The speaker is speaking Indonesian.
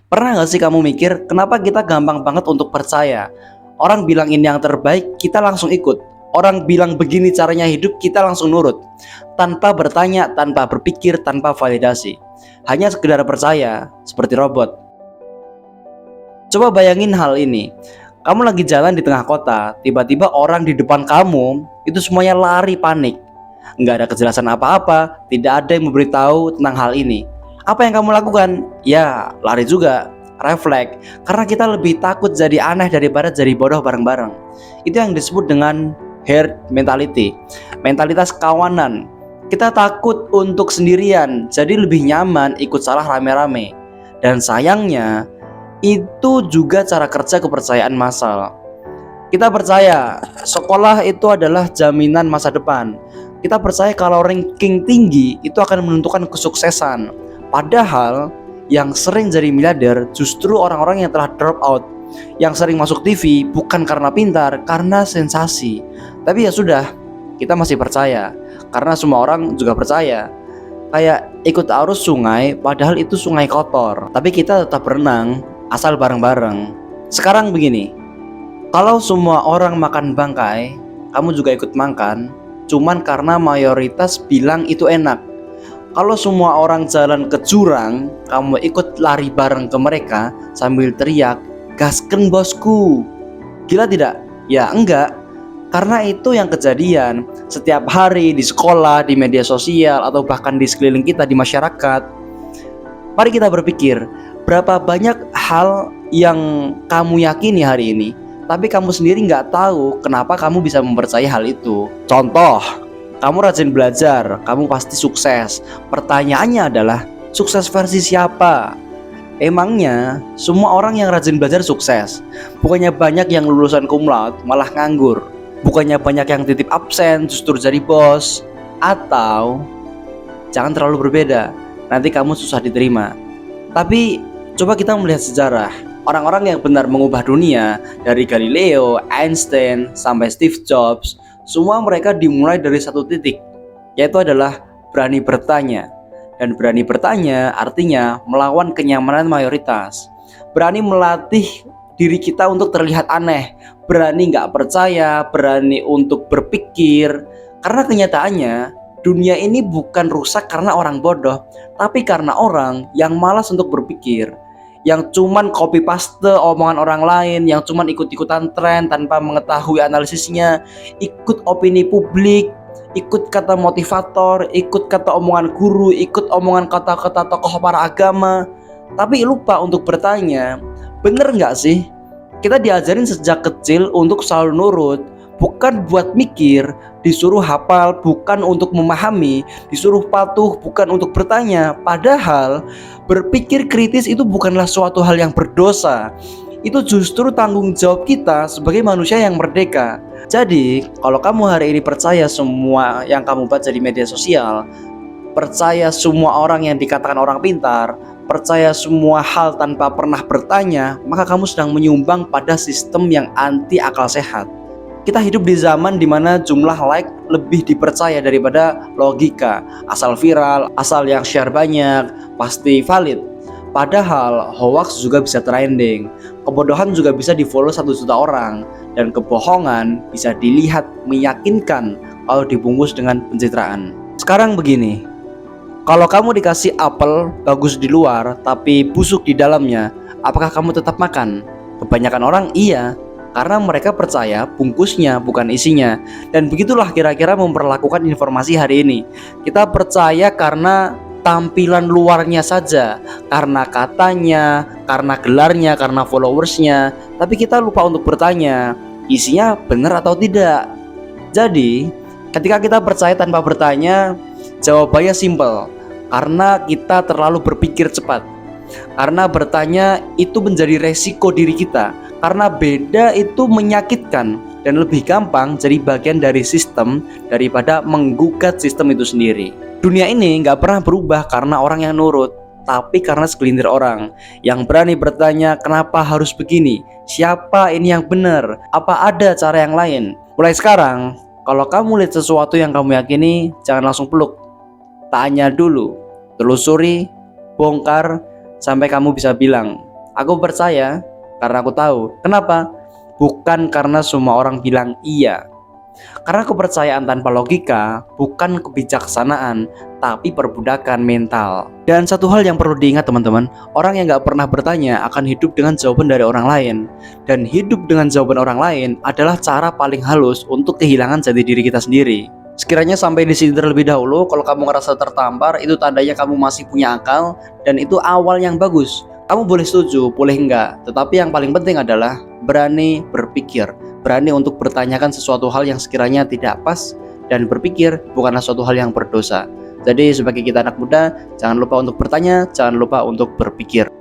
Pernah gak sih kamu mikir, kenapa kita gampang banget untuk percaya? Orang bilang ini yang terbaik, kita langsung ikut. Orang bilang begini caranya hidup, kita langsung nurut. Tanpa bertanya, tanpa berpikir, tanpa validasi. Hanya sekedar percaya, seperti robot. Coba bayangin hal ini. Kamu lagi jalan di tengah kota, tiba-tiba orang di depan kamu, itu semuanya lari panik. Nggak ada kejelasan apa-apa, tidak ada yang memberitahu tentang hal ini. Apa yang kamu lakukan? Ya, lari juga, refleks. Karena kita lebih takut jadi aneh daripada jadi bodoh bareng-bareng. Itu yang disebut dengan herd mentality, mentalitas kawanan. Kita takut untuk sendirian, jadi lebih nyaman ikut salah rame-rame. Dan sayangnya, itu juga cara kerja kepercayaan massal. Kita percaya sekolah itu adalah jaminan masa depan. Kita percaya kalau ranking tinggi itu akan menentukan kesuksesan. Padahal yang sering jadi miliarder justru orang-orang yang telah drop out, yang sering masuk TV bukan karena pintar, karena sensasi. Tapi ya sudah, kita masih percaya karena semua orang juga percaya. Kayak ikut arus sungai, padahal itu sungai kotor, tapi kita tetap berenang asal bareng-bareng. Sekarang begini, kalau semua orang makan bangkai, kamu juga ikut makan, cuman karena mayoritas bilang itu enak. Kalau semua orang jalan ke jurang, kamu ikut lari bareng ke mereka sambil teriak, "Gasken bosku!" Gila tidak? Ya enggak. Karena itu yang kejadian setiap hari di sekolah, di media sosial, atau bahkan di sekeliling kita di masyarakat. Mari kita berpikir, berapa banyak hal yang kamu yakini hari ini, tapi kamu sendiri nggak tahu kenapa kamu bisa mempercayai hal itu. Contoh, kamu rajin belajar, kamu pasti sukses. Pertanyaannya adalah, sukses versi siapa? Emangnya semua orang yang rajin belajar sukses? Bukannya banyak yang lulusan cum laude malah nganggur? Bukannya banyak yang titip absen justru jadi bos? Atau jangan terlalu berbeda, nanti kamu susah diterima. Tapi coba kita melihat sejarah. Orang-orang yang benar mengubah dunia, dari Galileo, Einstein, sampai Steve Jobs, semua mereka dimulai dari satu titik, yaitu adalah berani bertanya. Dan berani bertanya artinya melawan kenyamanan mayoritas. Berani melatih diri kita untuk terlihat aneh, berani gak percaya, berani untuk berpikir. Karena kenyataannya dunia ini bukan rusak karena orang bodoh, tapi karena orang yang malas untuk berpikir, yang cuman copy paste omongan orang lain, yang cuman ikut-ikutan tren tanpa mengetahui analisisnya, ikut opini publik, ikut kata motivator, ikut kata omongan guru, ikut omongan kata-kata tokoh para agama, tapi lupa untuk bertanya, bener gak sih? Kita diajarin sejak kecil untuk selalu nurut, bukan buat mikir, disuruh hafal bukan untuk memahami, disuruh patuh bukan untuk bertanya. Padahal berpikir kritis itu bukanlah suatu hal yang berdosa. Itu justru tanggung jawab kita sebagai manusia yang merdeka. Jadi kalau kamu hari ini percaya semua yang kamu baca di media sosial, percaya semua orang yang dikatakan orang pintar, percaya semua hal tanpa pernah bertanya, maka kamu sedang menyumbang pada sistem yang anti akal sehat. Kita hidup di zaman dimana jumlah like lebih dipercaya daripada logika. Asal viral, asal yang share banyak, pasti valid. Padahal hoax juga bisa trending, kebodohan juga bisa di follow 1 juta orang, dan kebohongan bisa dilihat meyakinkan kalau dibungkus dengan pencitraan. Sekarang begini, kalau kamu dikasih apel bagus di luar tapi busuk di dalamnya, apakah kamu tetap makan? Kebanyakan orang iya, karena mereka percaya bungkusnya bukan isinya. Dan begitulah kira-kira memperlakukan informasi hari ini. Kita percaya karena tampilan luarnya saja, karena katanya, karena gelarnya, karena followersnya. Tapi kita lupa untuk bertanya, isinya benar atau tidak. Jadi ketika kita percaya tanpa bertanya, jawabannya simple, karena kita terlalu berpikir cepat. Karena bertanya itu menjadi resiko diri kita. Karena beda itu menyakitkan dan lebih gampang jadi bagian dari sistem daripada menggugat sistem itu sendiri. Dunia ini gak pernah berubah karena orang yang nurut, tapi karena segelintir orang yang berani bertanya, kenapa harus begini? Siapa ini yang benar? Apa ada cara yang lain? Mulai sekarang, kalau kamu lihat sesuatu yang kamu yakini, jangan langsung peluk. Tanya dulu, telusuri, bongkar, sampai kamu bisa bilang, Aku percaya karena aku tahu. Kenapa? Bukan karena semua orang bilang iya. Karena kepercayaan tanpa logika bukan kebijaksanaan, tapi perbudakan mental. Dan satu hal yang perlu diingat teman-teman, orang yang gak pernah bertanya akan hidup dengan jawaban dari orang lain. Dan hidup dengan jawaban orang lain adalah cara paling halus untuk kehilangan jati diri kita sendiri. Sekiranya sampai di sini terlebih dahulu, kalau kamu ngerasa tertampar, itu tandanya kamu masih punya akal, dan itu awal yang bagus. Kamu boleh setuju, boleh enggak, tetapi yang paling penting adalah berani berpikir, berani untuk bertanyakan sesuatu hal yang sekiranya tidak pas, dan berpikir bukanlah suatu hal yang berdosa. Jadi sebagai kita anak muda, jangan lupa untuk bertanya, jangan lupa untuk berpikir.